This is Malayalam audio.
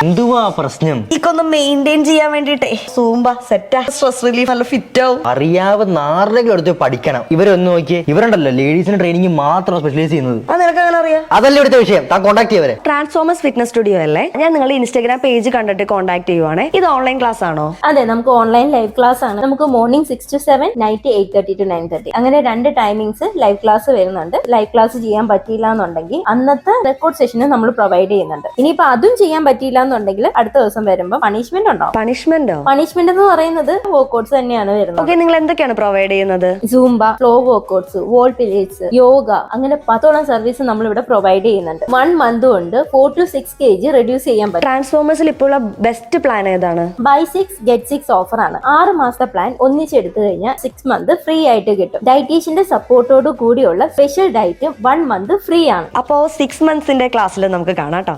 എന്തുവാ പ്രശ്നം? ഇക്കൊന്ന് മെയിൻറ്റെയിൻ ചെയ്യാൻ വേണ്ടിട്ടേ സൂംബ സെറ്റാ, സ്ട്രെസ് റിലീഫ് നല്ല ഫിറ്റ് ആവും. അറിയാവുന്ന ആരുടെങ്കിലും അടുത്ത് പഠിക്കണം. ഇവരൊന്ന് നോക്കിയേ, ഇവരുണ്ടല്ലോ ലേഡീസിന് ട്രെയിനിങ് മാത്രം സ്പെഷ്യലൈസ് ചെയ്യുന്നത്. അത് നിനക്ക് അങ്ങനെ അറിയാം? അതല്ലേ ഇവിടുത്തെ വിഷയം. താൻ കോൺടാക്ട് ചെയ്യവരെ. ട്രാൻസ്ഫോമേഴ്സ് ഫിറ്റ്നസ് സ്റ്റുഡിയോ അല്ലേ? ഞാൻ നിങ്ങളുടെ ഇൻസ്റ്റാഗ്രാം പേജ് കണ്ടിട്ട് കോൺടാക്ട് ചെയ്യുവാണ്. ഇത് ഓൺലൈൻ ക്ലാസ് ആണോ? അതെ, നമുക്ക് ഓൺലൈൻ ലൈവ് ക്ലാസ് ആണ്. നമുക്ക് മോർണിംഗ് 6 to 7, നൈറ്റ് 8:30 to 9:30 അങ്ങനെ 2 ടൈമിങ്സ് ലൈവ് ക്ലാസ് വരുന്നുണ്ട്. ലൈവ് ക്ലാസ് ചെയ്യാൻ പറ്റിയില്ല എന്നുണ്ടെങ്കിൽ അന്നത്തെ റെക്കോർഡ് സെഷന് നമ്മൾ പ്രൊവൈഡ് ചെയ്യുന്നുണ്ട്. ഇനിയിപ്പോ അതും ചെയ്യാൻ പറ്റിയില്ല എന്നുണ്ടെങ്കിൽ അടുത്ത ദിവസം വരുമ്പോൾ പണിഷ്മെന്റ് ഉണ്ടാവും. പണിഷ്മെന്റ് എന്ന് പറയുന്നത് വർക്ക്ഔട്ട്സ് തന്നെയാണ് വരുന്നത്. ഓക്കെ, നിങ്ങൾ എന്തൊക്കെയാണ് പ്രൊവൈഡ് ചെയ്യുന്നത്? Zumba, flow workouts, wall pilates, യോഗ, അങ്ങനെ 10ഓളം സർവീസ് നമ്മൾ ഇവിടെ പ്രൊവൈഡ് ചെയ്യുന്നുണ്ട്. 1 മന്ത് കൊണ്ട് 4 to 6 kg റെഡ്യൂസ് ചെയ്യാൻ പറ്റും. ട്രാൻസ്ഫോമേഴ്സിൽ ഇപ്പോൾ ബെസ്റ്റ് പ്ലാൻ ഏതാണ്? ബൈ 6 get 6 ഓഫർ ആണ്. 6 മാസത്തെ പ്ലാൻ ഒന്നിച്ചെടുത്തു കഴിഞ്ഞാൽ 6 മന്ത് ഫ്രീ ആയിട്ട് കിട്ടും. ഡയറ്റീഷ്യന്റെ സപ്പോർട്ടോട് കൂടിയുള്ള സ്പെഷ്യൽ ഡയറ്റ് 1 മന്ത് ഫ്രീ ആണ്. അപ്പോ 6 മന്ത്സിന്റെ ക്ലാസ്സിൽ നമുക്ക് കാണാം കേട്ടോ.